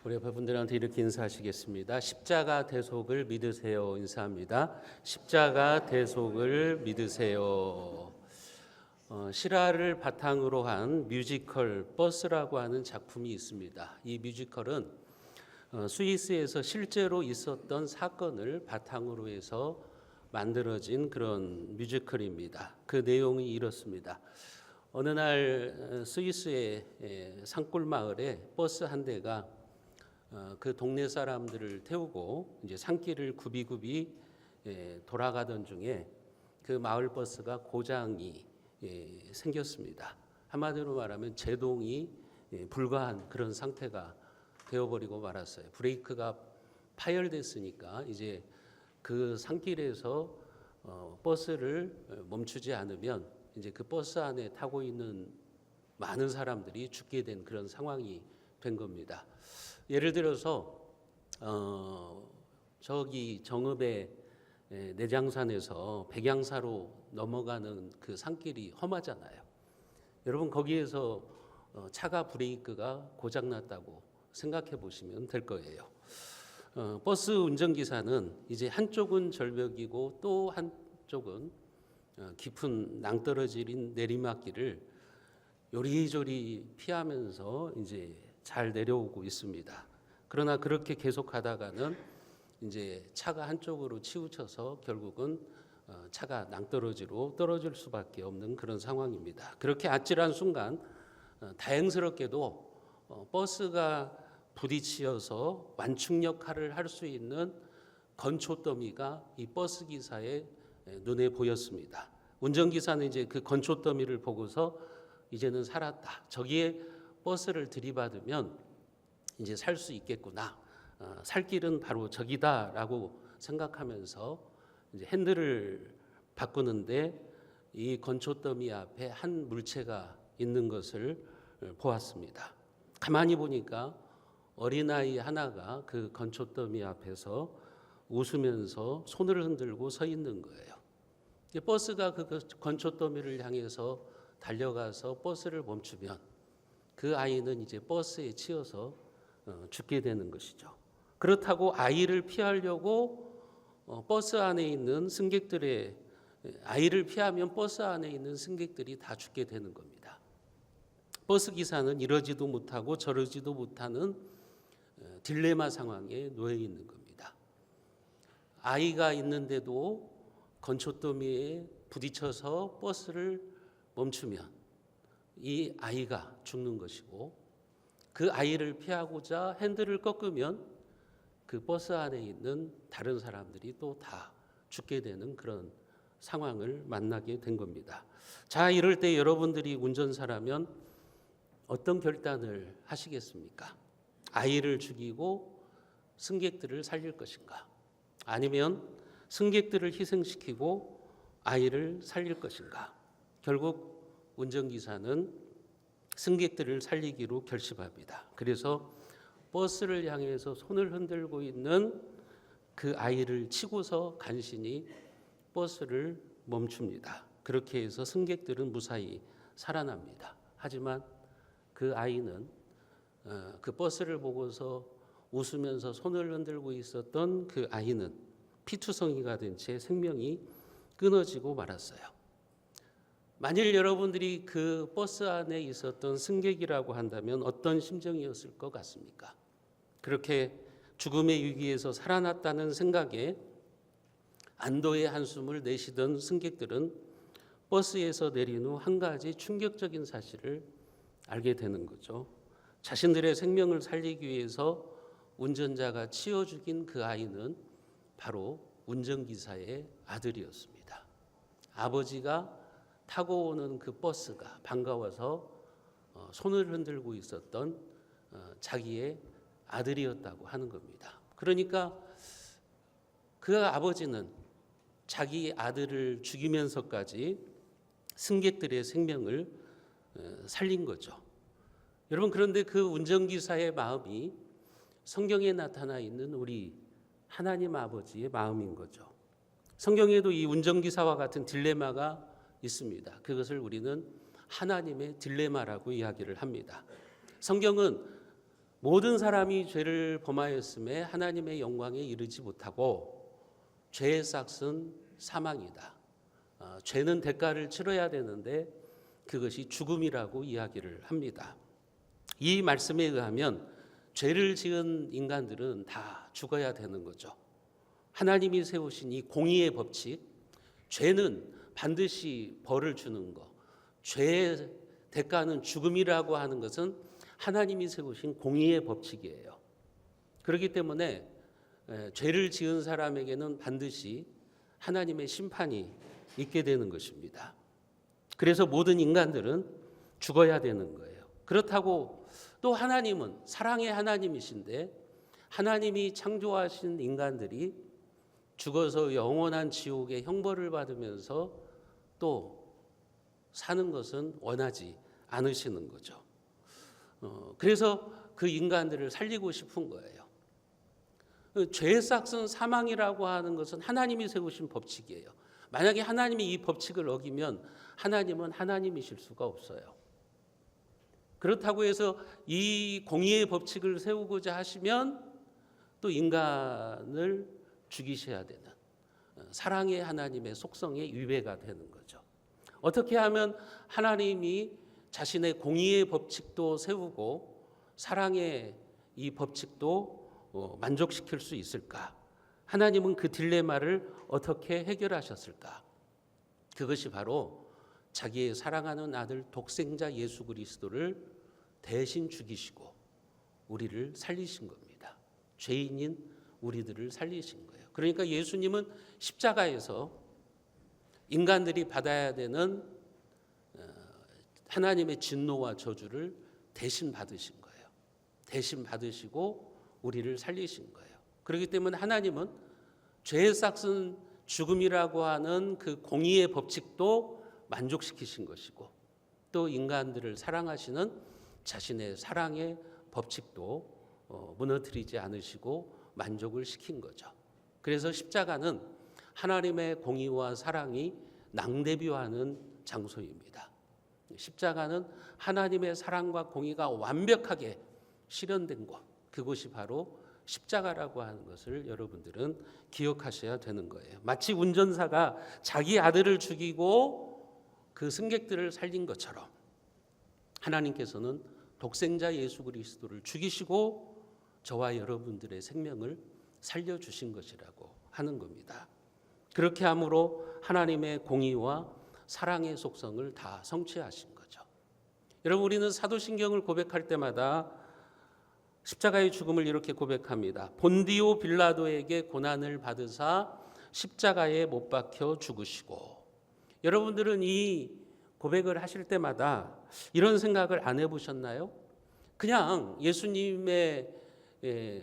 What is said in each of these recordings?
우리 옆에 분들한테 이렇게 인사하시겠습니다. 십자가 대속을 믿으세요. 인사합니다. 십자가 대속을 믿으세요. 실화를 바탕으로 한 뮤지컬 버스라고 하는 작품이 있습니다. 이 뮤지컬은 스위스에서 실제로 있었던 사건을 바탕으로 해서 만들어진 그런 뮤지컬입니다. 그 내용이 이렇습니다. 어느 날 스위스의 산골 마을에 버스 한 대가 그 동네 사람들을 태우고 이제 산길을 굽이굽이 돌아가던 중에 그 마을 버스가 고장이 생겼습니다. 한마디로 말하면 제동이 불가한 그런 상태가 되어버리고 말았어요. 브레이크가 파열됐으니까 이제 그 산길에서 버스를 멈추지 않으면 이제 그 버스 안에 타고 있는 많은 사람들이 죽게 된 그런 상황이 된 겁니다. 예를 들어서 저기 정읍의 내장산에서 백양사로 넘어가는 그 산길이 험하잖아요. 여러분 거기에서 차가 브레이크가 고장났다고 생각해 보시면 될 거예요. 버스 운전기사는 이제 한쪽은 절벽이고 또 한쪽은 깊은 낭떠러진 내리막길을 요리조리 피하면서 이제 잘 내려오고 있습니다. 그러나 그렇게 계속 가다가는 이제 차가 한쪽으로 치우쳐서 결국은 차가 낭떠러지로 떨어질 수밖에 없는 그런 상황입니다. 그렇게 아찔한 순간 다행스럽게도 버스가 부딪혀서 완충 역할을 할 수 있는 건초더미가 이 버스 기사의 눈에 보였습니다. 운전기사는 이제 그 건초더미를 보고서 이제는 살았다. 저기에 버스를 들이받으면 이제 살 수 있겠구나. 살 길은 바로 저기다라고 생각하면서 이제 핸들을 바꾸는데 이 건초더미 앞에 한 물체가 있는 것을 보았습니다. 가만히 보니까 어린아이 하나가 그 건초더미 앞에서 웃으면서 손을 흔들고 서 있는 거예요. 버스가 그 건초더미를 향해서 달려가서 버스를 멈추면 그 아이는 이제 버스에 치여서 죽게 되는 것이죠. 그렇다고 아이를 피하려고 버스 안에 있는 승객들의 아이를 피하면 버스 안에 있는 승객들이 다 죽게 되는 겁니다. 버스 기사는 이러지도 못하고 저러지도 못하는 딜레마 상황에 놓여 있는 겁니다. 아이가 있는데도 건초더미에 부딪혀서 버스를 멈추면 이 아이가 죽는 것이고 그 아이를 피하고자 핸들을 꺾으면 그 버스 안에 있는 다른 사람들이 또 다 죽게 되는 그런 상황을 만나게 된 겁니다. 자, 이럴 때 여러분들이 운전사라면 어떤 결단을 하시겠습니까? 아이를 죽이고 승객들을 살릴 것인가? 아니면 승객들을 희생시키고 아이를 살릴 것인가? 결국 운전기사는 승객들을 살리기로 결심합니다. 그래서 버스를 향해서 손을 흔들고 있는 그 아이를 치고서 간신히 버스를 멈춥니다. 그렇게 해서 승객들은 무사히 살아납니다. 하지만 그 아이는 그 버스를 보고서 웃으면서 손을 흔들고 있었던 그 아이는 피투성이가 된 채 생명이 끊어지고 말았어요. 만일 여러분들이 그 버스 안에 있었던 승객이라고 한다면 어떤 심정이었을 것 같습니까? 그렇게 죽음의 위기에서 살아났다는 생각에 안도의 한숨을 내쉬던 승객들은 버스에서 내린 후 한 가지 충격적인 사실을 알게 되는 거죠. 자신들의 생명을 살리기 위해서 운전자가 치워 죽인 그 아이는 바로 운전기사의 아들이었습니다. 아버지가 타고 오는 그 버스가 반가워서 손을 흔들고 있었던 자기의 아들이었다고 하는 겁니다. 그러니까 그 아버지는 자기 아들을 죽이면서까지 승객들의 생명을 살린 거죠. 여러분, 그런데 그 운전기사의 마음이 성경에 나타나 있는 우리 하나님 아버지의 마음인 거죠. 성경에도 이 운전기사와 같은 딜레마가 있습니다. 그것을 우리는 하나님의 딜레마라고 이야기를 합니다. 성경은 모든 사람이 죄를 범하였음에 하나님의 영광에 이르지 못하고 죄의 삭은 사망이다. 죄는 대가를 치러야 되는데 그것이 죽음이라고 이야기를 합니다. 이 말씀에 의하면 죄를 지은 인간들은 다 죽어야 되는 거죠. 하나님이 세우신 이 공의의 법칙, 죄는 반드시 벌을 주는 것, 죄의 대가는 죽음이라고 하는 것은 하나님이 세우신 공의의 법칙이에요. 그렇기 때문에 죄를 지은 사람에게는 반드시 하나님의 심판이 있게 되는 것입니다. 그래서 모든 인간들은 죽어야 되는 거예요. 그렇다고 또 하나님은 사랑의 하나님이신데 하나님이 창조하신 인간들이 죽어서 영원한 지옥의 형벌을 받으면서 또 사는 것은 원하지 않으시는 거죠. 그래서 그 인간들을 살리고 싶은 거예요. 죄의 삭은 사망이라고 하는 것은 하나님이 세우신 법칙이에요. 만약에 하나님이 이 법칙을 어기면 하나님은 하나님이실 수가 없어요. 그렇다고 해서 이 공의의 법칙을 세우고자 하시면 또 인간을 죽이셔야 되는 사랑의 하나님의 속성에 위배가 되는 거죠. 어떻게 하면 하나님이 자신의 공의의 법칙도 세우고 사랑의 이 법칙도 만족시킬 수 있을까? 하나님은 그 딜레마를 어떻게 해결하셨을까? 그것이 바로 자기의 사랑하는 아들 독생자 예수 그리스도를 대신 죽이시고 우리를 살리신 겁니다. 죄인인 우리들을 살리신 거예요. 그러니까 예수님은 십자가에서 인간들이 받아야 되는 하나님의 진노와 저주를 대신 받으신 거예요. 대신 받으시고 우리를 살리신 거예요. 그렇기 때문에 하나님은 죄의 삭은 죽음이라고 하는 그 공의의 법칙도 만족시키신 것이고 또 인간들을 사랑하시는 자신의 사랑의 법칙도 무너뜨리지 않으시고 만족을 시킨 거죠. 그래서 십자가는 하나님의 공의와 사랑이 낭대뷰하는 장소입니다. 십자가는 하나님의 사랑과 공의가 완벽하게 실현된 곳, 그곳이 바로 십자가라고 하는 것을 여러분들은 기억하셔야 되는 거예요. 마치 운전사가 자기 아들을 죽이고 그 승객들을 살린 것처럼 하나님께서는 독생자 예수 그리스도를 죽이시고 저와 여러분들의 생명을 살려주신 것이라고 하는 겁니다. 그렇게 함으로 하나님의 공의와 사랑의 속성을 다 성취하신 거죠. 여러분, 우리는 사도신경을 고백할 때마다 십자가의 죽음을 이렇게 고백합니다. 본디오 빌라도에게 고난을 받으사 십자가에 못 박혀 죽으시고. 여러분들은 이 고백을 하실 때마다 이런 생각을 안 해보셨나요? 그냥 예수님의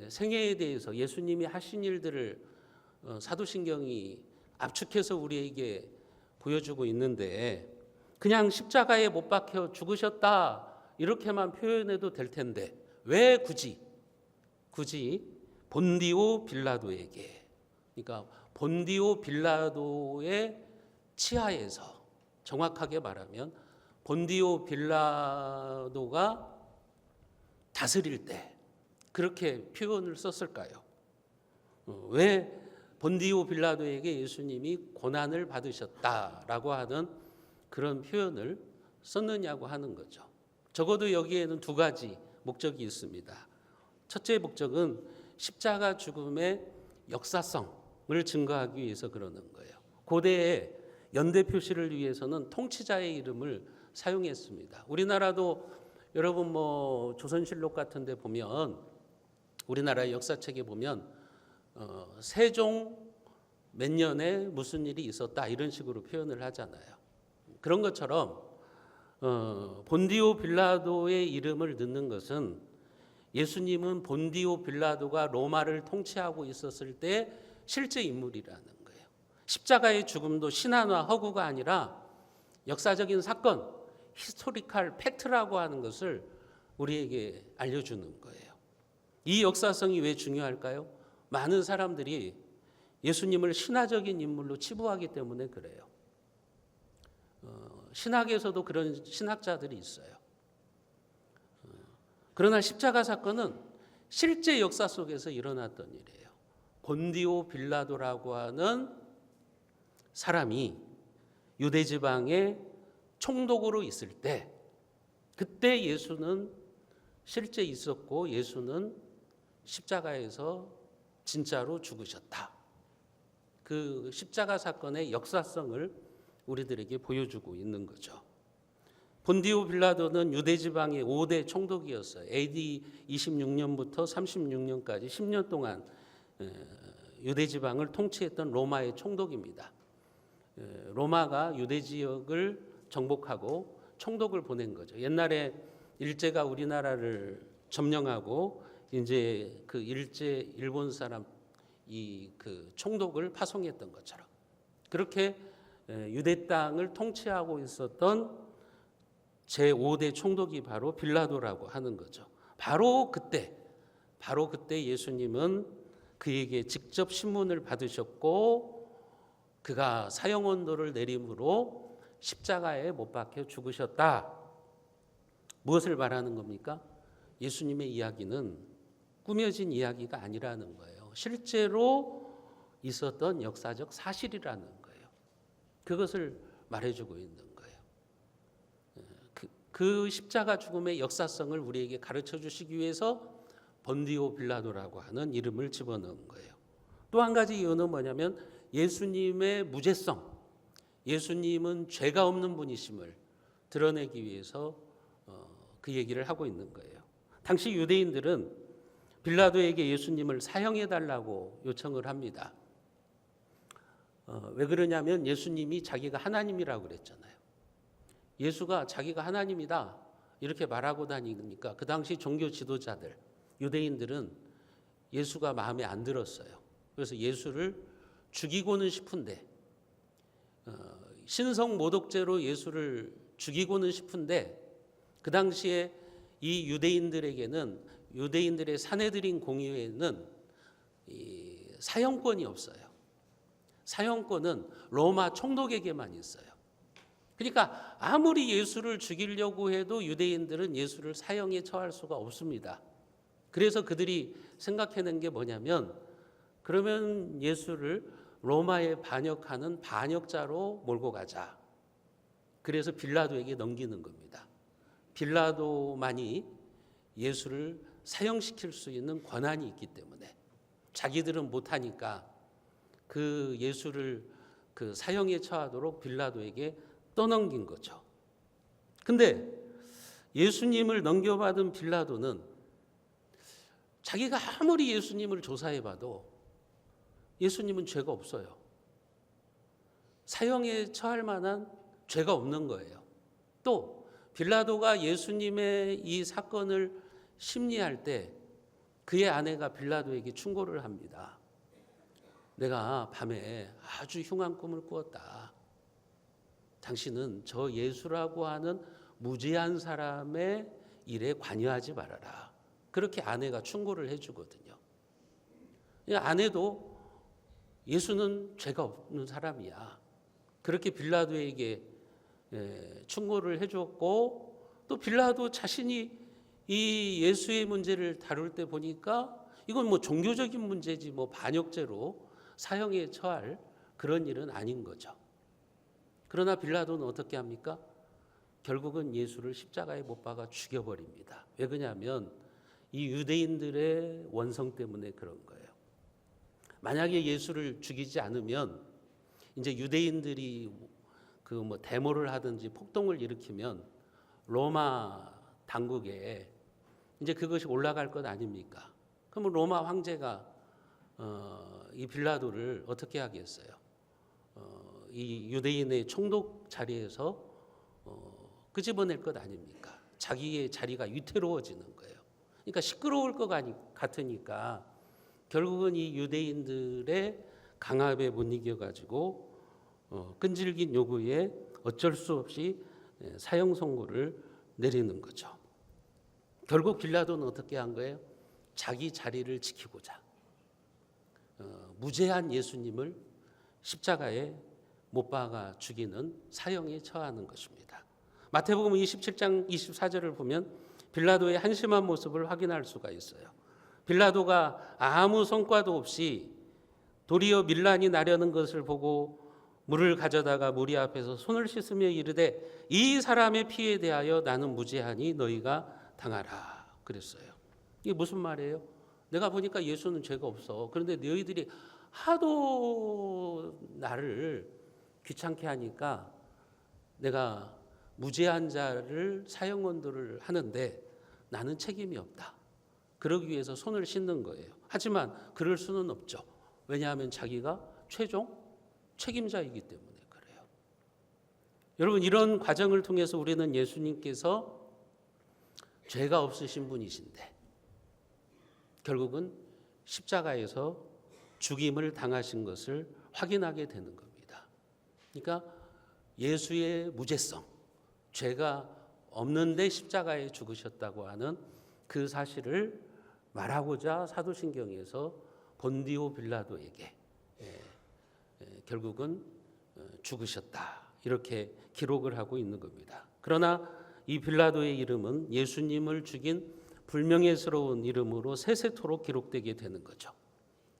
생애에 대해서 예수님이 하신 일들을 사도신경이 압축해서 우리에게 보여주고 있는데 그냥 십자가에 못 박혀 죽으셨다 이렇게만 표현해도 될 텐데 왜 굳이 본디오 빌라도에게, 그러니까 본디오 빌라도의 치하에서, 정확하게 말하면 본디오 빌라도가 다스릴 때 그렇게 표현을 썼을까요? 왜 본디오 빌라도에게 예수님이 고난을 받으셨다라고 하는 그런 표현을 썼느냐고 하는 거죠. 적어도 여기에는 두 가지 목적이 있습니다. 첫째 목적은 십자가 죽음의 역사성을 증거하기 위해서 그러는 거예요. 고대의 연대 표시를 위해서는 통치자의 이름을 사용했습니다. 우리나라도 여러분 조선실록 같은 데 보면 우리나라 역사책에 보면 세종 몇 년에 무슨 일이 있었다 이런 식으로 표현을 하잖아요. 그런 것처럼 본디오 빌라도의 이름을 넣는 것은 예수님은 본디오 빌라도가 로마를 통치하고 있었을 때 실제 인물이라는 거예요. 십자가의 죽음도 신화나 허구가 아니라 역사적인 사건, 히스토리컬 팩트라고 하는 것을 우리에게 알려주는 거예요. 이 역사성이 왜 중요할까요? 많은 사람들이 예수님을 신화적인 인물로 치부하기 때문에 그래요. 신학에서도 그런 신학자들이 있어요. 그러나 십자가 사건은 실제 역사 속에서 일어났던 일이에요. 본디오 빌라도라고 하는 사람이 유대 지방에 총독으로 있을 때, 그때 예수는 실제 있었고 예수는 십자가에서 진짜로 죽으셨다. 그 십자가 사건의 역사성을 우리들에게 보여주고 있는 거죠. 본디오 빌라도는 유대 지방의 5대 총독이었어요. AD 26년부터 36년까지 10년 동안 유대 지방을 통치했던 로마의 총독입니다. 로마가 유대 지역을 정복하고 총독을 보낸 거죠. 옛날에 일제가 우리나라를 점령하고 이제 그 일제 일본 사람 그 총독을 파송했던 것처럼 그렇게 유대 땅을 통치하고 있었던 제5대 총독이 바로 빌라도라고 하는 거죠. 바로 그때 예수님은 그에게 직접 신문을 받으셨고 그가 사형 언도를 내림으로 십자가에 못 박혀 죽으셨다. 무엇을 말하는 겁니까? 예수님의 이야기는 꾸며진 이야기가 아니라는 거예요. 실제로 있었던 역사적 사실이라는 거예요. 그것을 말해주고 있는 거예요. 그 십자가 죽음의 역사성을 우리에게 가르쳐 주시기 위해서 본디오 빌라도라고 하는 이름을 집어넣은 거예요. 또 한 가지 이유는 뭐냐면 예수님의 무죄성, 예수님은 죄가 없는 분이심을 드러내기 위해서 그 얘기를 하고 있는 거예요. 당시 유대인들은 빌라도에게 예수님을 사형해달라고 요청을 합니다. 왜 그러냐면 예수님이 자기가 하나님이라고 그랬잖아요. 예수가 자기가 하나님이다 이렇게 말하고 다니니까 그 당시 종교 지도자들, 유대인들은 예수가 마음에 안 들었어요. 그래서 예수를 죽이고는 싶은데 신성 모독죄로 예수를 죽이고는 싶은데 그 당시에 이 유대인들에게는 유대인들의 사내들인 공의회에는 이 사형권이 없어요. 사형권은 로마 총독에게만 있어요. 그러니까 아무리 예수를 죽이려고 해도 유대인들은 예수를 사형에 처할 수가 없습니다. 그래서 그들이 생각해낸 게 뭐냐면 그러면 예수를 로마에 반역하는 반역자로 몰고 가자. 그래서 빌라도에게 넘기는 겁니다. 빌라도만이 예수를 사형시킬 수 있는 권한이 있기 때문에 자기들은 못하니까 그 예수를 그 사형에 처하도록 빌라도에게 떠넘긴 거죠. 근데 예수님을 넘겨받은 빌라도는 자기가 아무리 예수님을 조사해봐도 예수님은 죄가 없어요. 사형에 처할 만한 죄가 없는 거예요. 또 빌라도가 예수님의 이 사건을 심리할 때 그의 아내가 빌라도에게 충고를 합니다. 내가 밤에 아주 흉한 꿈을 꾸었다. 당신은 저 예수라고 하는 무죄한 사람의 일에 관여하지 말아라. 그렇게 아내가 충고를 해주거든요. 아내도 예수는 죄가 없는 사람이야. 그렇게 빌라도에게 충고를 해줬고 또 빌라도 자신이 이 예수의 문제를 다룰 때 보니까 이건 뭐 종교적인 문제지 뭐 반역죄로 사형에 처할 그런 일은 아닌 거죠. 그러나 빌라도는 어떻게 합니까? 결국은 예수를 십자가에 못 박아 죽여버립니다. 왜 그러냐면 이 유대인들의 원성 때문에 그런 거예요. 만약에 예수를 죽이지 않으면 이제 유대인들이 그 뭐 데모를 하든지 폭동을 일으키면 로마 당국에 이제 그것이 올라갈 것 아닙니까? 그러면 로마 황제가 이 빌라도를 어떻게 하겠어요? 이 유대인의 총독 자리에서 끄집어낼 것 아닙니까? 자기의 자리가 위태로워지는 거예요. 그러니까 시끄러울 것 같으니까 결국은 이 유대인들의 강압에 못 이겨가지고 끈질긴 요구에 어쩔 수 없이 사형 선고를 내리는 거죠. 결국 빌라도는 어떻게 한 거예요? 자기 자리를 지키고자 무죄한 예수님을 십자가에 못 박아 죽이는 사형에 처하는 것입니다. 마태복음 27장 24절을 보면 빌라도의 한심한 모습을 확인할 수가 있어요. 빌라도가 아무 성과도 없이 도리어 밀란이 나려는 것을 보고 물을 가져다가 무리 앞에서 손을 씻으며 이르되 이 사람의 피에 대하여 나는 무죄하니 너희가 당하라 그랬어요. 이게 무슨 말이에요? 내가 보니까 예수는 죄가 없어. 그런데 너희들이 하도 나를 귀찮게 하니까 내가 무죄한 자를 사형언도를 하는데 나는 책임이 없다. 그러기 위해서 손을 씻는 거예요. 하지만 그럴 수는 없죠. 왜냐하면 자기가 최종 책임자이기 때문에 그래요. 여러분, 이런 과정을 통해서 우리는 예수님께서 죄가 없으신 분이신데 결국은 십자가에서 죽임을 당하신 것을 확인하게 되는 겁니다. 그러니까 예수의 무죄성, 죄가 없는데 십자가에 죽으셨다고 하는 그 사실을 말하고자 사도신경에서 본디오 빌라도에게 결국은 죽으셨다 이렇게 기록을 하고 있는 겁니다. 그러나 이 빌라도의 이름은 예수님을 죽인 불명예스러운 이름으로 세세토록 기록되게 되는 거죠.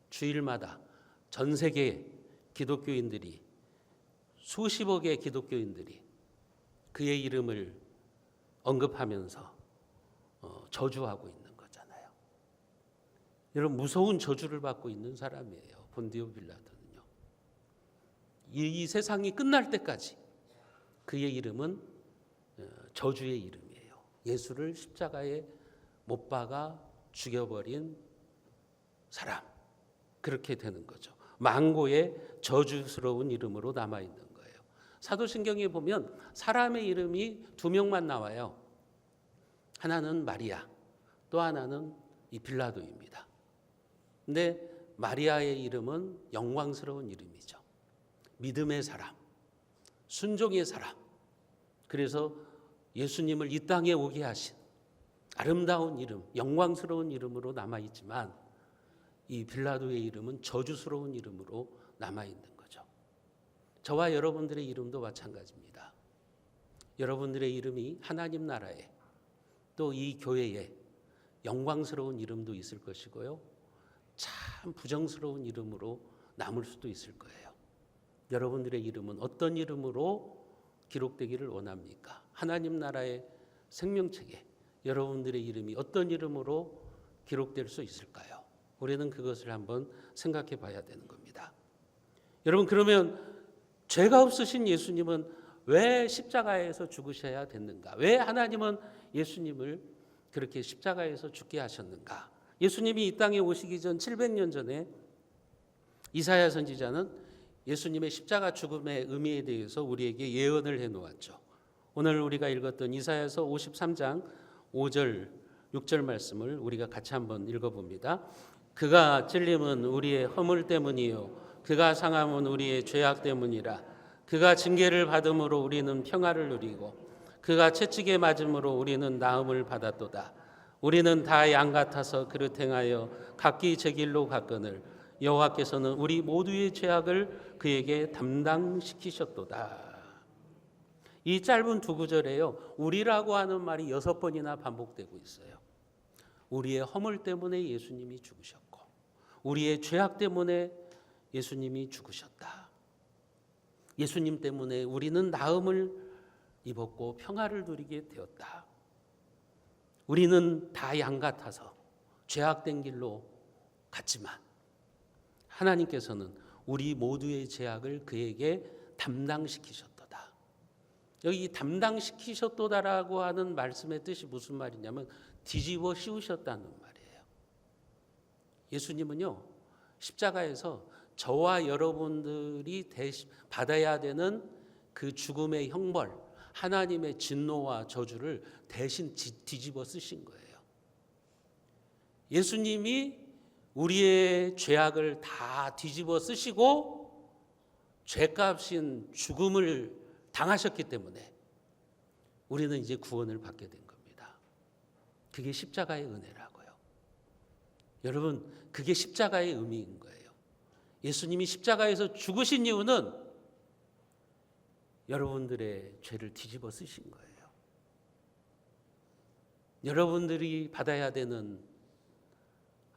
주일마다 전 세계의 기독교인들이 수십억의 기독교인들이 그의 이름을 언급하면서 저주하고 있는 거잖아요. 여러분, 무서운 저주를 받고 있는 사람이에요. 본디오 빌라도는요. 이 세상이 끝날 때까지 그의 이름은 저주의 이름이에요. 예수를 십자가에 못 박아 죽여버린 사람, 그렇게 되는 거죠. 망고의 저주스러운 이름으로 남아있는 거예요. 사도신경에 보면 사람의 이름이 두 명만 나와요. 하나는 마리아, 또 하나는 이 빌라도입니다. 근데 마리아의 이름은 영광스러운 이름이죠. 믿음의 사람, 순종의 사람. 그래서 예수님을 이 땅에 오게 하신 아름다운 이름, 영광스러운 이름으로 남아있지만 이 빌라도의 이름은 저주스러운 이름으로 남아있는 거죠. 저와 여러분들의 이름도 마찬가지입니다. 여러분들의 이름이 하나님 나라에 또 이 교회에 영광스러운 이름도 있을 것이고요. 참 부정스러운 이름으로 남을 수도 있을 거예요. 여러분들의 이름은 어떤 이름으로 기록되기를 원합니까? 하나님 나라의 생명책에 여러분들의 이름이 어떤 이름으로 기록될 수 있을까요? 우리는 그것을 한번 생각해 봐야 되는 겁니다. 여러분, 그러면 죄가 없으신 예수님은 왜 십자가에서 죽으셔야 됐는가? 왜 하나님은 예수님을 그렇게 십자가에서 죽게 하셨는가? 예수님이 이 땅에 오시기 전 700년 전에 이사야 선지자는 예수님의 십자가 죽음의 의미에 대해서 우리에게 예언을 해놓았죠. 오늘 우리가 읽었던 이사야서 53장 5절 6절 말씀을 우리가 같이 한번 읽어봅니다. 그가 찔림은 우리의 허물 때문이요 그가 상함은 우리의 죄악 때문이라. 그가 징계를 받음으로 우리는 평화를 누리고 그가 채찍에 맞음으로 우리는 나음을 받았도다. 우리는 다 양 같아서 그릇 행하여 각기 제 길로 갔거늘 여호와께서는 우리 모두의 죄악을 그에게 담당시키셨도다. 이 짧은 두 구절에요, 우리라고 하는 말이 6번이나 반복되고 있어요. 우리의 허물 때문에 예수님이 죽으셨고 우리의 죄악 때문에 예수님이 죽으셨다. 예수님 때문에 우리는 나음을 입었고 평화를 누리게 되었다. 우리는 다 양 같아서 죄악된 길로 갔지만 하나님께서는 우리 모두의 죄악을 그에게 담당시키셨도다. 여기 담당시키셨도다라고 하는 말씀의 뜻이 무슨 말이냐면 뒤집어 씌우셨다는 말이에요. 예수님은요, 십자가에서 저와 여러분들이 받아야 되는 그 죽음의 형벌, 하나님의 진노와 저주를 대신 뒤집어 쓰신 거예요. 예수님이 우리의 죄악을 다 뒤집어 쓰시고 죄값인 죽음을 당하셨기 때문에 우리는 이제 구원을 받게 된 겁니다. 그게 십자가의 은혜라고요. 여러분, 그게 십자가의 의미인 거예요. 예수님이 십자가에서 죽으신 이유는 여러분들의 죄를 뒤집어 쓰신 거예요. 여러분들이 받아야 되는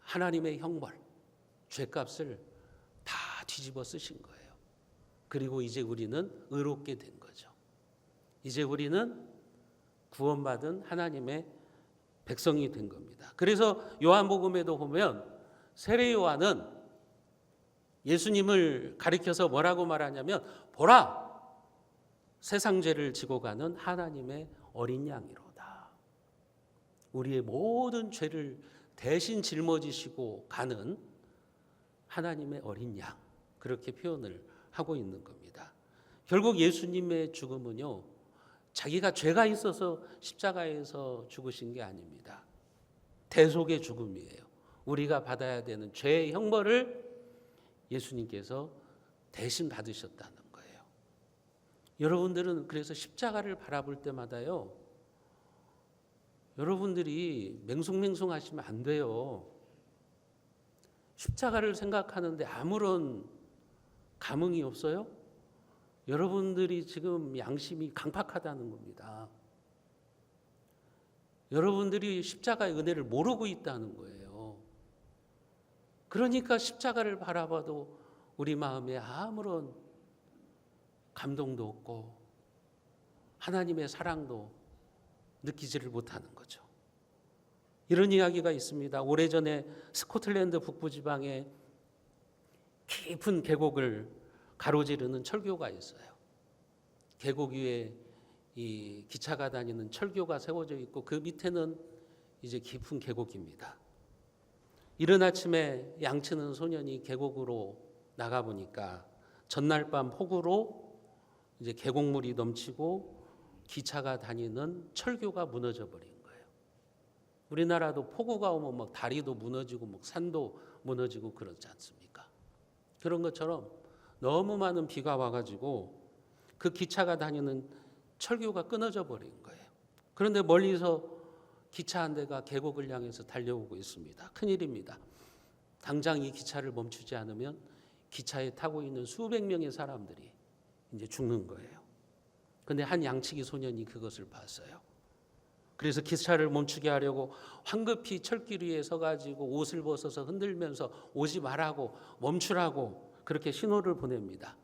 하나님의 형벌, 죄값을 다 뒤집어 쓰신 거예요. 그리고 이제 우리는 의롭게 된 거죠. 이제 우리는 구원받은 하나님의 백성이 된 겁니다. 그래서 요한복음에도 보면 세례 요한은 예수님을 가리켜서 뭐라고 말하냐면, 보라, 세상 죄를 지고 가는 하나님의 어린 양이로다. 우리의 모든 죄를 대신 짊어지시고 가는 하나님의 어린 양, 그렇게 표현을 하고 있는 겁니다. 결국 예수님의 죽음은요, 자기가 죄가 있어서 십자가에서 죽으신 게 아닙니다. 대속의 죽음이에요. 우리가 받아야 되는 죄의 형벌을 예수님께서 대신 받으셨다는 거예요. 여러분들은 그래서 십자가를 바라볼 때마다요, 여러분들이 맹숭맹숭하시면 안 돼요. 십자가를 생각하는데 아무런 감흥이 없어요? 여러분들이 지금 양심이 강팍하다는 겁니다. 여러분들이 십자가의 은혜를 모르고 있다는 거예요. 그러니까 십자가를 바라봐도 우리 마음에 아무런 감동도 없고 하나님의 사랑도 느끼지를 못하는 거죠. 이런 이야기가 있습니다. 오래전에 스코틀랜드 북부지방에 깊은 계곡을 가로지르는 철교가 있어요. 계곡 위에 이 기차가 다니는 철교가 세워져 있고 그 밑에는 이제 깊은 계곡입니다. 이른 아침에 양치는 소년이 계곡으로 나가 보니까 전날 밤 폭우로 이제 계곡물이 넘치고 기차가 다니는 철교가 무너져 버린 거예요. 우리나라도 폭우가 오면 막 다리도 무너지고 막 산도 무너지고 그러지 않습니까? 그런 것처럼 너무 많은 비가 와가지고 그 기차가 다니는 철교가 끊어져 버린 거예요. 그런데 멀리서 기차 한 대가 계곡을 향해서 달려오고 있습니다. 큰일입니다. 당장 이 기차를 멈추지 않으면 기차에 타고 있는 수백 명의 사람들이 이제 죽는 거예요. 그런데 한 양치기 소년이 그것을 봤어요. 그래서 기차를 멈추게 하려고 황급히 철길 위에 서가지고 옷을 벗어서 흔들면서 오지 말라고, 멈추라고 그렇게 신호를 보냅니다.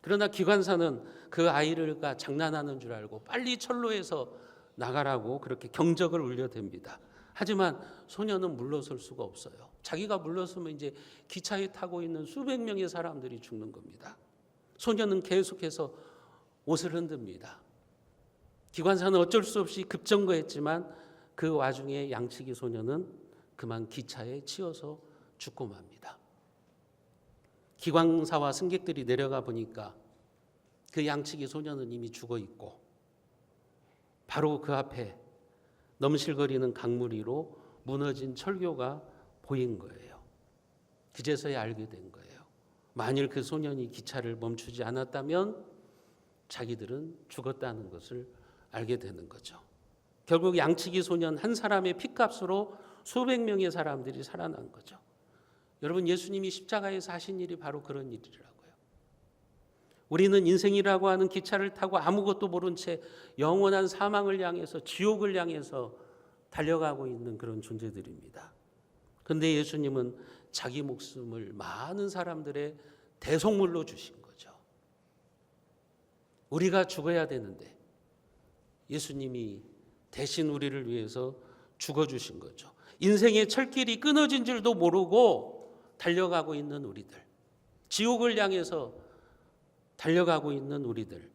그러나 기관사는 그 아이가 장난하는 줄 알고 빨리 철로에서 나가라고 그렇게 경적을 울려댑니다. 하지만 소년은 물러설 수가 없어요. 자기가 물러서면 이제 기차에 타고 있는 수백 명의 사람들이 죽는 겁니다. 소년은 계속해서 옷을 흔듭니다. 기관사는 어쩔 수 없이 급정거했지만 그 와중에 양치기 소년은 그만 기차에 치여서 죽고 맙니다. 기관사와 승객들이 내려가 보니까 그 양치기 소년은 이미 죽어 있고 바로 그 앞에 넘실거리는 강물 위로 무너진 철교가 보인 거예요. 그제서야 알게 된 거예요. 만일 그 소년이 기차를 멈추지 않았다면 자기들은 죽었다는 것을 알게 되는 거죠. 결국 양치기 소년 한 사람의 피값으로 수백 명의 사람들이 살아난 거죠. 여러분, 예수님이 십자가에서 하신 일이 바로 그런 일이라고요. 우리는 인생이라고 하는 기차를 타고 아무것도 모른 채 영원한 사망을 향해서, 지옥을 향해서 달려가고 있는 그런 존재들입니다. 그런데 예수님은 자기 목숨을 많은 사람들의 대속물로 주신 거죠. 우리가 죽어야 되는데 예수님이 대신 우리를 위해서 죽어주신 거죠. 인생의 철길이 끊어진 줄도 모르고 달려가고 있는 우리들, 지옥을 향해서 달려가고 있는 우리들,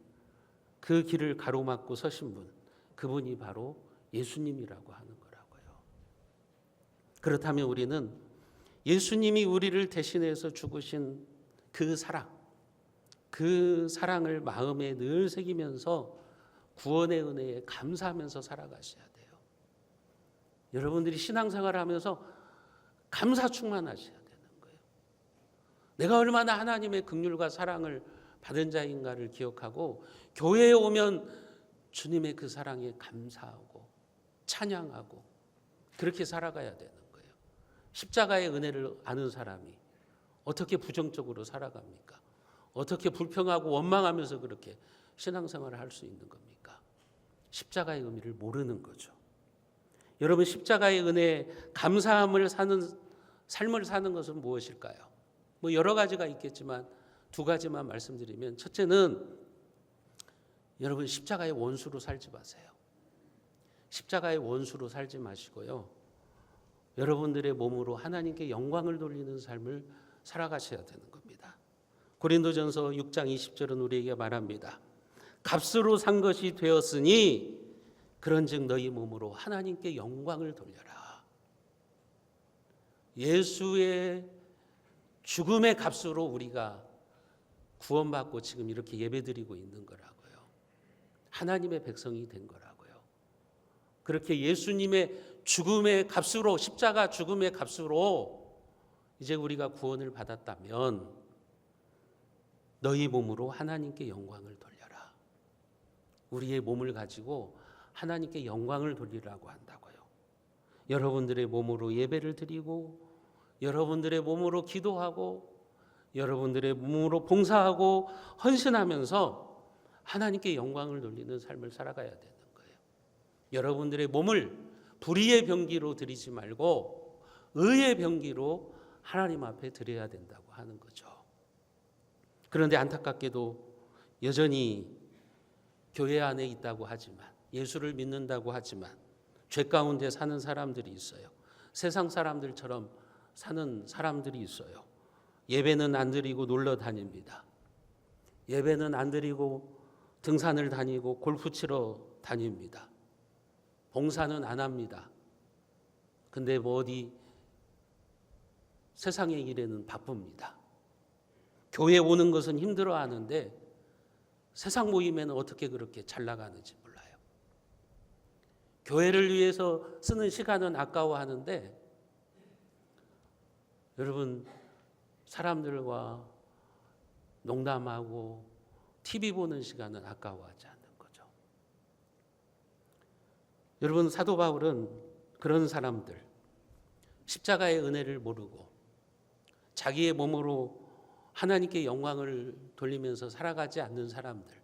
그 길을 가로막고 서신 분, 그분이 바로 예수님이라고 하는 거라고요. 그렇다면 우리는 예수님이 우리를 대신해서 죽으신 그 사랑을 마음에 늘 새기면서 구원의 은혜에 감사하면서 살아가셔야 돼요. 여러분들이 신앙생활을 하면서 감사 충만하셔야 되는 거예요. 내가 얼마나 하나님의 긍휼과 사랑을 받은 자인가를 기억하고 교회에 오면 주님의 그 사랑에 감사하고 찬양하고 그렇게 살아가야 되는 거예요. 십자가의 은혜를 아는 사람이 어떻게 부정적으로 살아갑니까? 어떻게 불평하고 원망하면서 그렇게 신앙생활을 할 수 있는 겁니까? 십자가의 의미를 모르는 거죠. 여러분, 십자가의 은혜에 감사함을 사는 삶을 사는 것은 무엇일까요? 뭐 여러 가지가 있겠지만 두 가지만 말씀드리면, 첫째는 여러분, 십자가의 원수로 살지 마세요. 십자가의 원수로 살지 마시고요, 여러분들의 몸으로 하나님께 영광을 돌리는 삶을 살아가셔야 되는 겁니다. 고린도전서 6장 20절은 우리에게 말합니다. 값으로 산 것이 되었으니 그런즉 너희 몸으로 하나님께 영광을 돌려라. 예수의 죽음의 값으로 우리가 구원받고 지금 이렇게 예배드리고 있는 거라고요. 하나님의 백성이 된 거라고요. 그렇게 예수님의 죽음의 값으로, 십자가 죽음의 값으로 이제 우리가 구원을 받았다면 너희 몸으로 하나님께 영광을 돌려라. 우리의 몸을 가지고 하나님께 영광을 돌리라고 한다고요. 여러분들의 몸으로 예배를 드리고, 여러분들의 몸으로 기도하고, 여러분들의 몸으로 봉사하고 헌신하면서 하나님께 영광을 돌리는 삶을 살아가야 되는 거예요. 여러분들의 몸을 불의의 병기로 드리지 말고 의의 병기로 하나님 앞에 드려야 된다고 하는 거죠. 그런데 안타깝게도 여전히 교회 안에 있다고 하지만, 예수를 믿는다고 하지만 죄 가운데 사는 사람들이 있어요. 세상 사람들처럼 사는 사람들이 있어요. 예배는 안 드리고 놀러 다닙니다. 예배는 안 드리고 등산을 다니고 골프 치러 다닙니다. 봉사는 안 합니다. 근데 뭐 어디 세상의 일에는 바쁩니다. 교회 오는 것은 힘들어 하는데 세상 모임에는 어떻게 그렇게 잘 나가는지 몰라요. 교회를 위해서 쓰는 시간은 아까워하는데, 여러분, 사람들과 농담하고 TV 보는 시간은 아까워하지 않는 거죠. 여러분, 사도 바울은 그런 사람들, 십자가의 은혜를 모르고 자기의 몸으로 하나님께 영광을 돌리면서 살아가지 않는 사람들,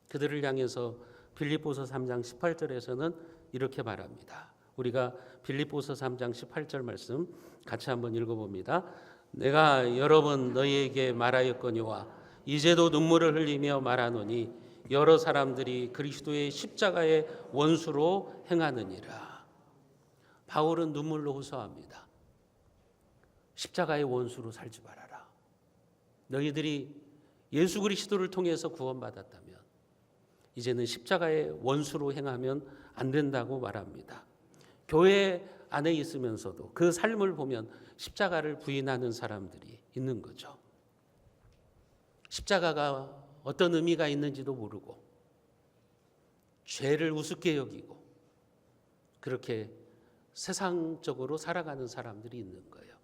그들을 향해서 빌립보서 3장 18절에서는 이렇게 말합니다. 우리가 빌립보서 3장 18절 말씀 같이 한번 읽어봅니다. 내가 여러 번 너희에게 말하였거니와 이제도 눈물을 흘리며 말하노니 여러 사람들이 그리스도의 십자가의 원수로 행하느니라. 바울은 눈물로 호소합니다. 십자가의 원수로 살지 말아라. 너희들이 예수 그리스도를 통해서 구원받았다면 이제는 십자가의 원수로 행하면 안 된다고 말합니다. 교회 안에 있으면서도 그 삶을 보면 십자가를 부인하는 사람들이 있는 거죠. 십자가가 어떤 의미가 있는지도 모르고 죄를 우습게 여기고 그렇게 세상적으로 살아가는 사람들이 있는 거예요.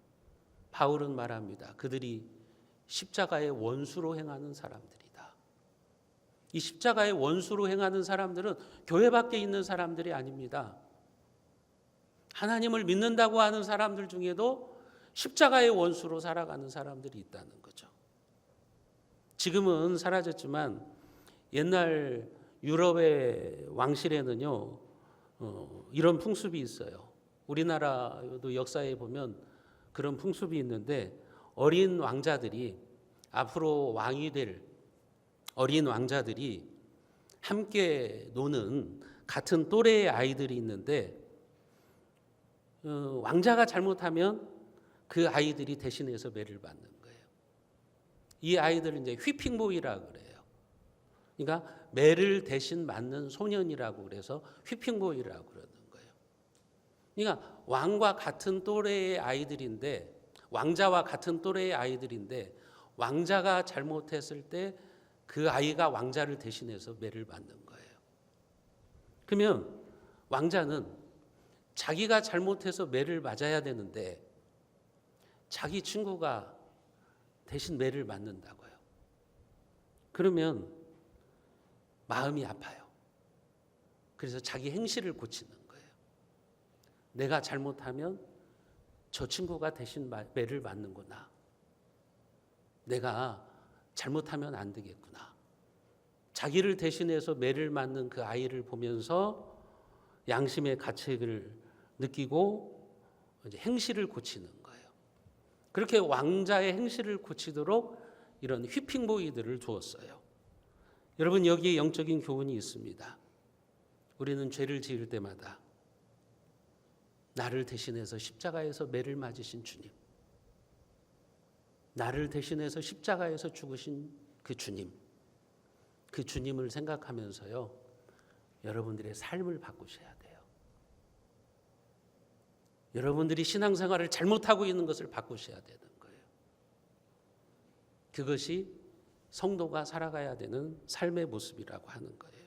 바울은 말합니다. 그들이 십자가의 원수로 행하는 사람들이다. 이 십자가의 원수로 행하는 사람들은 교회 밖에 있는 사람들이 아닙니다. 하나님을 믿는다고 하는 사람들 중에도 십자가의 원수로 살아가는 사람들이 있다는 거죠. 지금은 사라졌지만 옛날 유럽의 왕실에는요, 이런 풍습이 있어요. 우리나라도 역사에 보면 그런 풍습이 있는데, 어린 왕자들이, 앞으로 왕이 될 어린 왕자들이 함께 노는 같은 또래의 아이들이 있는데, 왕자가 잘못하면 그 아이들이 대신해서 매를 받는 거예요. 이 아이들을 이제 휘핑보이라고 그래요. 그러니까 매를 대신 맞는 소년이라고 그래서 휘핑보이라고 그러는 거예요. 그러니까 왕과 같은 또래의 아이들인데, 왕자와 같은 또래의 아이들인데 왕자가 잘못했을 때 그 아이가 왕자를 대신해서 매를 받는 거예요. 그러면 왕자는 자기가 잘못해서 매를 맞아야 되는데 자기 친구가 대신 매를 맞는다고요. 그러면 마음이 아파요. 그래서 자기 행실을 고치는 거예요. 내가 잘못하면 저 친구가 대신 매를 맞는구나. 내가 잘못하면 안 되겠구나. 자기를 대신해서 매를 맞는 그 아이를 보면서 양심의 가책을 느끼고 이제 행실을 고치는 거예요. 그렇게 왕자의 행실을 고치도록 이런 휘핑보이들을 두었어요. 여러분, 여기에 영적인 교훈이 있습니다. 우리는 죄를 지을 때마다 나를 대신해서 십자가에서 매를 맞으신 주님, 나를 대신해서 십자가에서 죽으신 그 주님을 생각하면서요, 여러분들의 삶을 바꾸셔야 돼요. 여러분들이 신앙생활을 잘못하고 있는 것을 바꾸셔야 되는 거예요. 그것이 성도가 살아가야 되는 삶의 모습이라고 하는 거예요.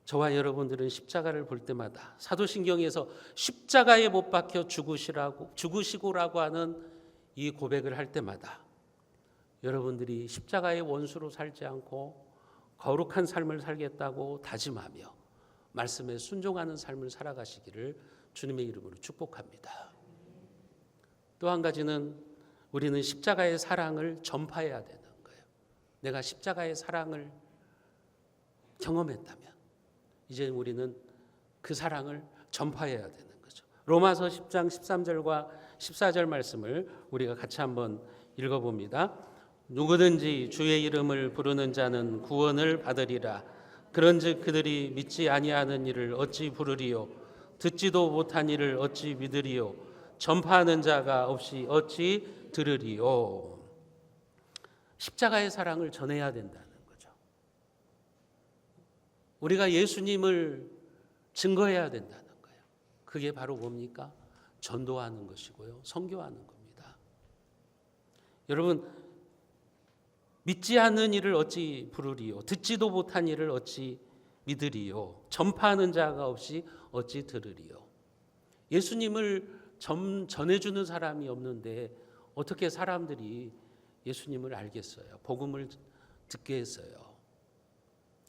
저와 여러분들은 십자가를 볼 때마다 사도신경에서 십자가에 못 박혀 죽으시고라고 하는 이 고백을 할 때마다 여러분들이 십자가의 원수로 살지 않고 거룩한 삶을 살겠다고 다짐하며 말씀에 순종하는 삶을 살아가시기를 주님의 이름으로 축복합니다. 또 한 가지는 우리는 십자가의 사랑을 전파해야 되는 거예요. 내가 십자가의 사랑을 경험했다면 이제 우리는 그 사랑을 전파해야 되는 거죠. 로마서 10장 13절과 14절 말씀을 우리가 같이 한번 읽어봅니다. 누구든지 주의 이름을 부르는 자는 구원을 받으리라. 그런즉 그들이 믿지 아니하는 이를 어찌 부르리요? 듣지도 못한 이를 어찌 믿으리요? 전파하는 자가 없이 어찌 들으리요? 십자가의 사랑을 전해야 된다는 거죠. 우리가 예수님을 증거해야 된다는 거예요. 그게 바로 뭡니까? 전도하는 것이고요, 선교하는 겁니다. 여러분, 믿지 않는 이를 어찌 부르리요? 듣지도 못한 이를 어찌 믿으리요? 전파하는 자가 없이 어찌 들으리요? 예수님을 전해주는 사람이 없는데 어떻게 사람들이 예수님을 알겠어요? 복음을 듣게 했어요.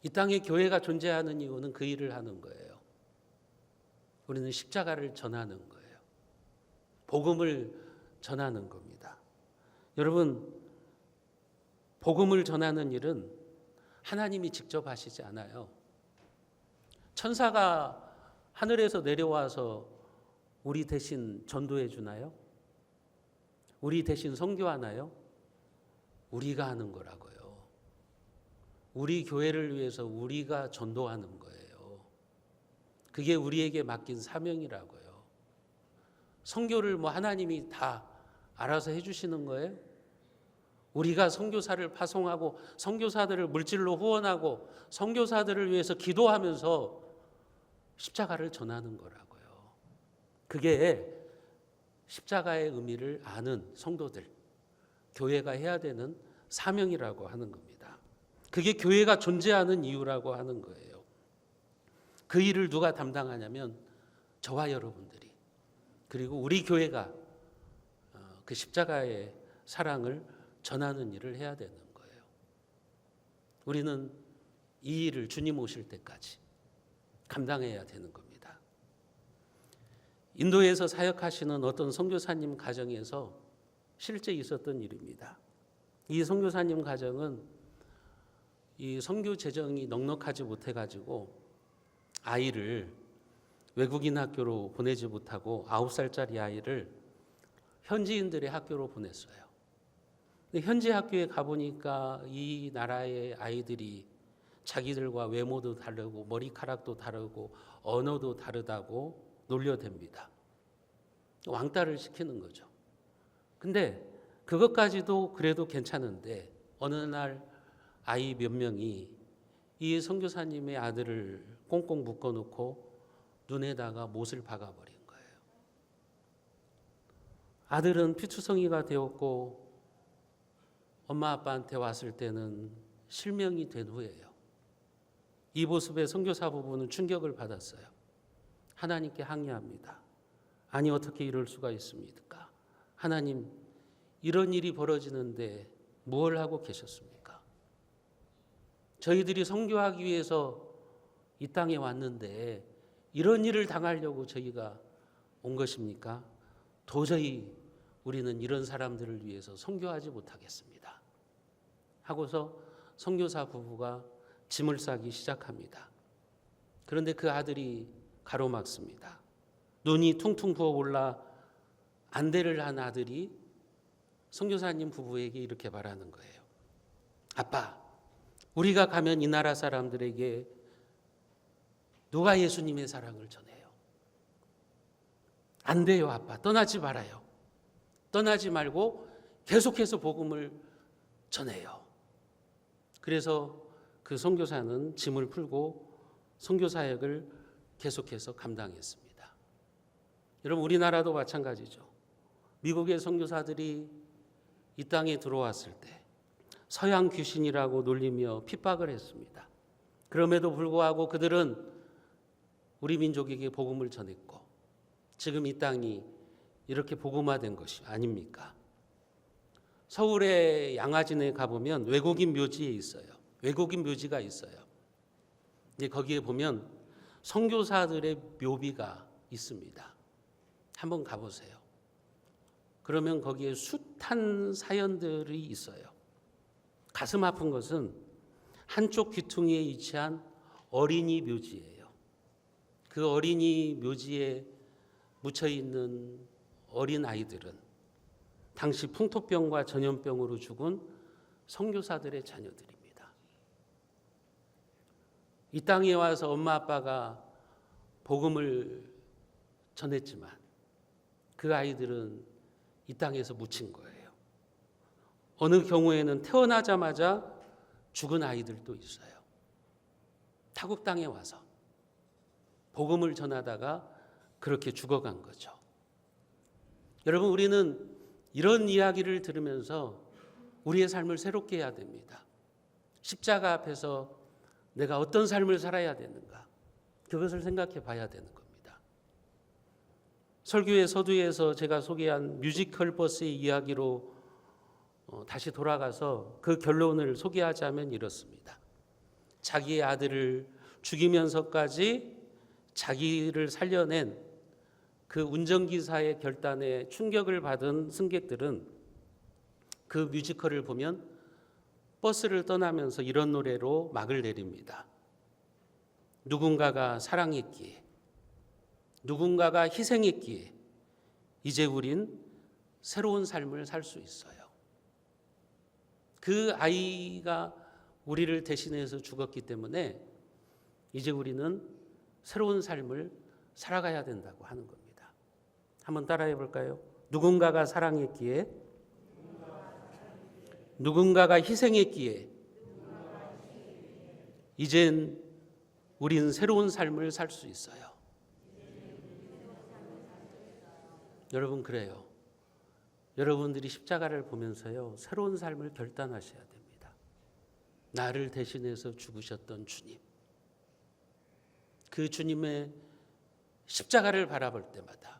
이 땅에 교회가 존재하는 이유는 그 일을 하는 거예요. 우리는 십자가를 전하는 거예요. 복음을 전하는 겁니다. 여러분, 복음을 전하는 일은 하나님이 직접 하시지 않아요. 천사가 하늘에서 내려와서 우리 대신 전도해 주나요? 우리 대신 선교하나요? 우리가 하는 거라고요. 우리 교회를 위해서 우리가 전도하는 거예요. 그게 우리에게 맡긴 사명이라고요. 선교를 하나님이 다 알아서 해주시는 거예요? 우리가 선교사를 파송하고 선교사들을 물질로 후원하고 선교사들을 위해서 기도하면서 십자가를 전하는 거라고요. 그게 십자가의 의미를 아는 성도들, 교회가 해야 되는 사명이라고 하는 겁니다. 그게 교회가 존재하는 이유라고 하는 거예요. 그 일을 누가 담당하냐면 저와 여러분들이, 그리고 우리 교회가 그 십자가의 사랑을 전하는 일을 해야 되는 거예요. 우리는 이 일을 주님 오실 때까지 감당해야 되는 겁니다. 인도에서 사역하시는 어떤 선교사님 가정에서 실제 있었던 일입니다. 이 선교사님 가정은 이 선교 재정이 넉넉하지 못해가지고 아이를 외국인 학교로 보내지 못하고 9살짜리 아이를 현지인들의 학교로 보냈어요. 근데 현지 학교에 가보니까 이 나라의 아이들이 자기들과 외모도 다르고 머리카락도 다르고 언어도 다르다고 놀려댑니다. 왕따를 시키는 거죠. 근데 그것까지도 그래도 괜찮은데 어느 날 아이 몇 명이 이 선교사님의 아들을 꽁꽁 묶어놓고 눈에다가 못을 박아버린 거예요. 아들은 피투성이가 되었고 엄마 아빠한테 왔을 때는 실명이 된 후에요. 이 모습에 선교사 부부는 충격을 받았어요. 하나님께 항의합니다. 아니 어떻게 이럴 수가 있습니까? 하나님, 이런 일이 벌어지는데 뭘 하고 계셨습니까? 저희들이 선교하기 위해서 이 땅에 왔는데 이런 일을 당하려고 저희가 온 것입니까? 도저히 우리는 이런 사람들을 위해서 선교하지 못하겠습니다. 하고서 선교사 부부가 짐을 싸기 시작합니다. 그런데 그 아들이 가로막습니다. 눈이 퉁퉁 부어올라 안대를 한 아들이 선교사님 부부에게 이렇게 말하는 거예요. 아빠, 우리가 가면 이 나라 사람들에게 누가 예수님의 사랑을 전해요? 안 돼요, 아빠. 떠나지 말아요. 떠나지 말고 계속해서 복음을 전해요. 그래서 그 선교사는 짐을 풀고 선교 사역을 계속해서 감당했습니다. 여러분, 우리나라도 마찬가지죠. 미국의 선교사들이 이 땅에 들어왔을 때 서양 귀신이라고 놀리며 핍박을 했습니다. 그럼에도 불구하고 그들은 우리 민족에게 복음을 전했고 지금 이 땅이 이렇게 복음화된 것이 아닙니까? 서울의 양화진에 가보면 외국인 묘지에 있어요. 외국인 묘지가 있어요. 근데 거기에 보면 선교사들의 묘비가 있습니다. 한번 가보세요. 그러면 거기에 숱한 사연들이 있어요. 가슴 아픈 것은 한쪽 귀퉁이에 위치한 어린이 묘지예요. 그 어린이 묘지에 묻혀있는 어린 아이들은 당시 풍토병과 전염병으로 죽은 선교사들의 자녀들입니다. 이 땅에 와서 엄마 아빠가 복음을 전했지만 그 아이들은 이 땅에서 묻힌 거예요. 어느 경우에는 태어나자마자 죽은 아이들도 있어요. 타국 땅에 와서 복음을 전하다가 그렇게 죽어간 거죠. 여러분, 우리는 이런 이야기를 들으면서 우리의 삶을 새롭게 해야 됩니다. 십자가 앞에서 내가 어떤 삶을 살아야 되는가, 그것을 생각해 봐야 되는 겁니다. 설교의 서두에서 제가 소개한 뮤지컬 버스의 이야기로 다시 돌아가서 그 결론을 소개하자면 이렇습니다. 자기의 아들을 죽이면서까지 자기를 살려낸 그 운전기사의 결단에 충격을 받은 승객들은 그 뮤지컬을 보면 버스를 떠나면서 이런 노래로 막을 내립니다. 누군가가 사랑했기에, 누군가가 희생했기에 이제 우린 새로운 삶을 살 수 있어요. 그 아이가 우리를 대신해서 죽었기 때문에 이제 우리는 새로운 삶을 살아가야 된다고 하는 겁니다. 한번 따라해 볼까요? 누군가가 사랑했기에, 누군가가 희생했기에 이젠 우린 새로운 삶을 살 수 있어요. 여러분, 그래요. 여러분들이 십자가를 보면서요, 새로운 삶을 결단하셔야 됩니다. 나를 대신해서 죽으셨던 주님, 그 주님의 십자가를 바라볼 때마다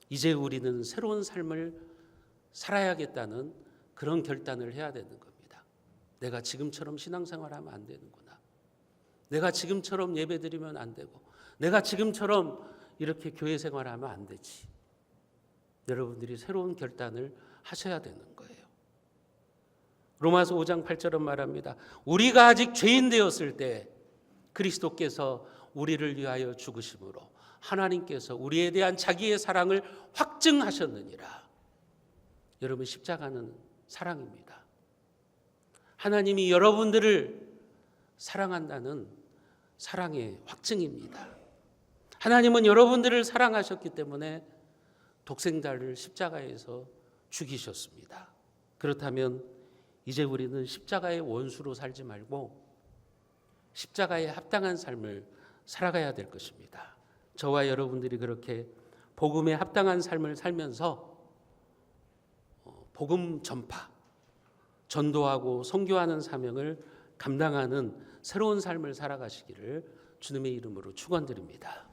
이제 우리는 새로운 삶을 살아야겠다는 그런 결단을 해야 되는 겁니다. 내가 지금처럼 신앙생활하면 안 되는구나. 내가 지금처럼 예배드리면 안 되고, 내가 지금처럼 이렇게 교회 생활하면 안 되지. 여러분들이 새로운 결단을 하셔야 되는 거예요. 로마서 5장 8절은 말합니다. 우리가 아직 죄인 되었을 때 그리스도께서 우리를 위하여 죽으심으로 하나님께서 우리에 대한 자기의 사랑을 확증하셨느니라. 여러분, 십자가는 사랑입니다. 하나님이 여러분들을 사랑한다는 사랑의 확증입니다. 하나님은 여러분들을 사랑하셨기 때문에 독생자를 십자가에서 죽이셨습니다. 그렇다면 이제 우리는 십자가의 원수로 살지 말고 십자가에 합당한 삶을 살아가야 될 것입니다. 저와 여러분들이 그렇게 복음에 합당한 삶을 살면서 복음 전파, 전도하고 선교하는 사명을 감당하는 새로운 삶을 살아가시기를 주님의 이름으로 축원드립니다.